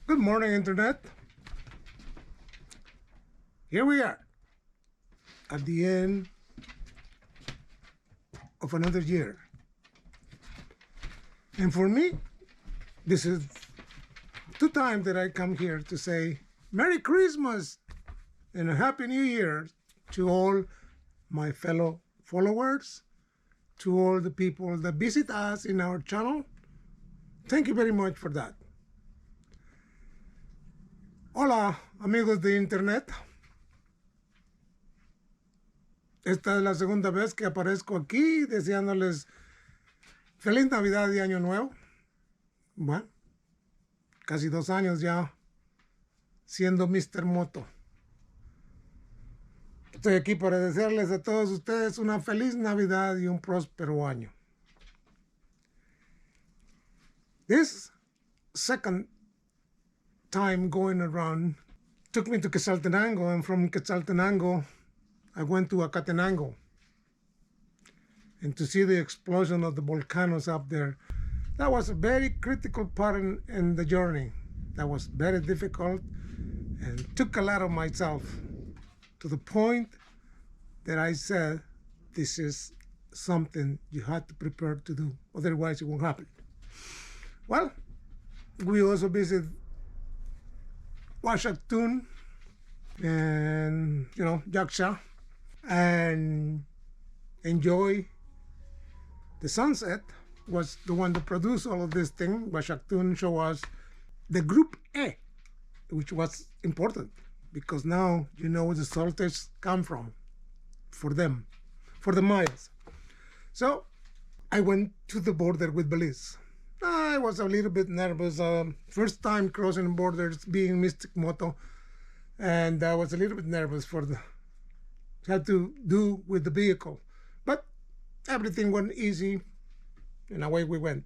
Good morning, Internet. Here we are at the end of another year. And for me, this is two times that I come here to say Merry Christmas and a Happy New Year to all my fellow followers, to all the people that visit us in our channel. Thank you very much for that. Hola, amigos de Internet. Esta es la segunda vez que aparezco aquí deseándoles feliz Navidad y Año Nuevo. Bueno, casi 2 años ya siendo Mr. Moto. Estoy aquí para desearles a todos ustedes una feliz Navidad y un próspero año. This second time going around took me to Quetzaltenango, and from Quetzaltenango I went to Acatenango, and to see the explosion of the volcanoes up there. That was a very critical part in the journey. That was very difficult and took a lot of myself, to the point that I said, this is something you have to prepare to do, otherwise it won't happen. Well, we also visit Washington and, Yaksha, and enjoy the sunset. Was the one that produced all of this thing. Washington showed us the Group A, which was important because now you know where the solstice come from for them, for the Mayas. So I went to the border with Belize. I was a little bit nervous. First time crossing borders, being Mystic Moto, and I was a little bit nervous for had to do with the vehicle. But everything went easy, and away we went.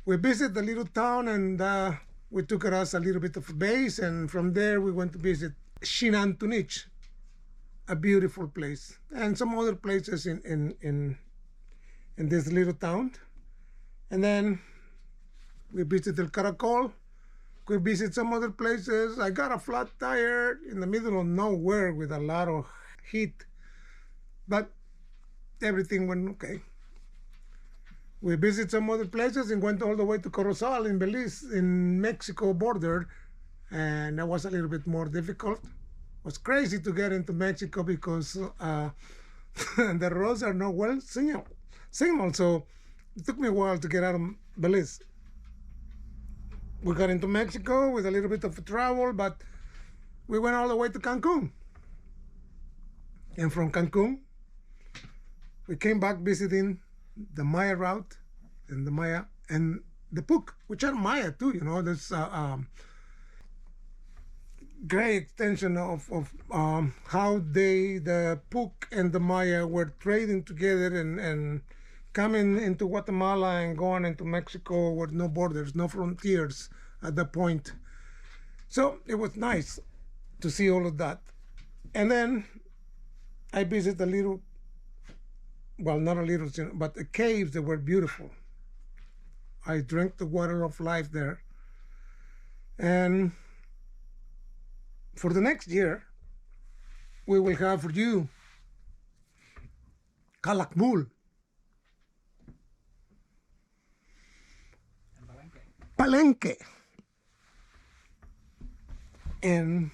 We visited the little town, and we took us a little bit of a base, and from there we went to visit Shinantunich, a beautiful place, and some other places in this little town. And then we visited El Caracol. We visited some other places. I got a flat tire in the middle of nowhere with a lot of heat, but everything went okay. We visited some other places and went all the way to Corozal in Belize, in Mexico border, and that was a little bit more difficult. It was crazy to get into Mexico because the roads are not well signaled, so it took me a while to get out of Belize. We got into Mexico with a little bit of travel, but we went all the way to Cancun. And from Cancun, we came back visiting the Maya route and the Maya and the Puc, which are Maya too. There's great extension of how the Puc and the Maya were trading together and coming into Guatemala and going into Mexico with no borders, no frontiers at that point. So it was nice to see all of that. And then I visited not a little, but the caves that were beautiful. I drank the water of life there. And for the next year, we will have for you Calakmul, Palenque, and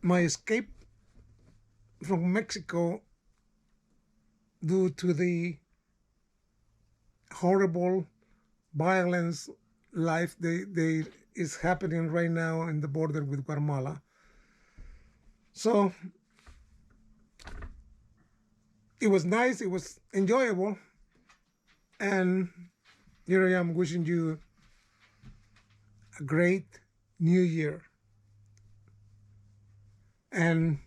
my escape from Mexico due to the horrible violence life they is happening right now in the border with Guatemala. So it was nice, it was enjoyable, and here I am wishing you a great new year, and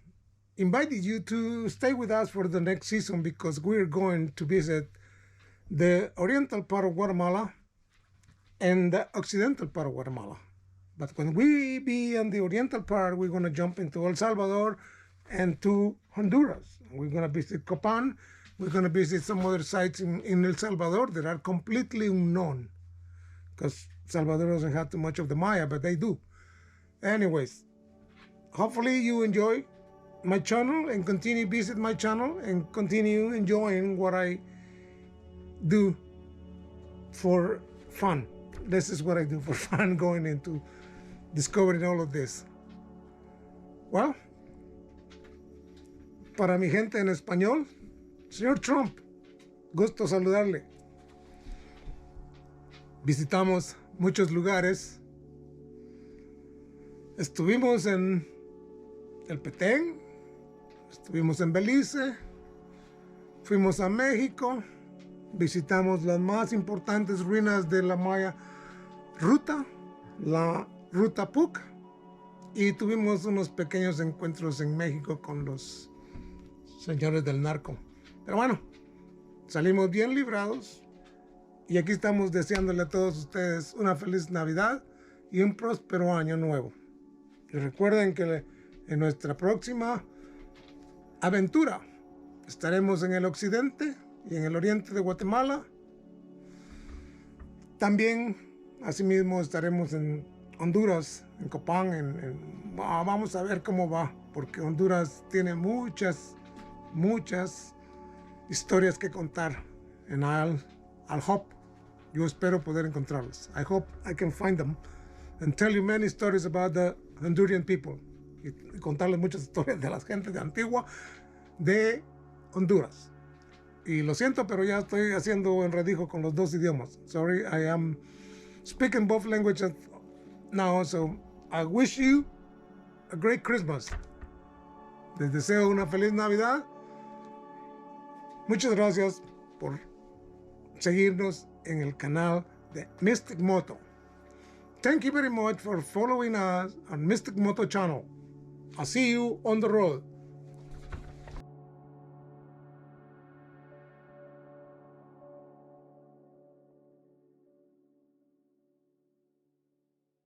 invited you to stay with us for the next season because we're going to visit the oriental part of Guatemala and the occidental part of Guatemala. But when we be in the oriental part, we're going to jump into El Salvador and to Honduras. We're going to visit Copan. We're going to visit some other sites in El Salvador that are completely unknown, because Salvador doesn't have too much of the Maya, but they do. Anyways, hopefully you enjoy my channel and continue visit my channel and continue enjoying what I do for fun. This is what I do for fun, going into discovering all of this. Well, para mi gente en español, señor Trump, gusto saludarle. Visitamos muchos lugares. Estuvimos en el Petén, estuvimos en Belice, fuimos a México, visitamos las más importantes ruinas de la Maya Ruta, la Ruta Puc, y tuvimos unos pequeños encuentros en México con los señores del narco. Pero bueno, salimos bien librados y aquí estamos deseándole a todos ustedes una feliz Navidad y un próspero año nuevo. Y recuerden que en nuestra próxima aventura estaremos en el occidente y en el oriente de Guatemala. También, asimismo, estaremos en Honduras, en Copán. Vamos a ver cómo va, porque Honduras tiene muchas historias que contar. And I'll hope, yo espero poder encontrarlas. I hope I can find them and tell you many stories about the Honduran people. Y contarles muchas historias de la gente de Antigua, de Honduras. Y lo siento, pero ya estoy haciendo enredijo con los dos idiomas. Sorry, I am speaking both languages now, so I wish you a great Christmas. Les deseo una feliz Navidad. Muchas gracias por seguirnos en el canal de Mystic Moto. Thank you very much for following us on Mystic Moto channel. I'll see you on the road.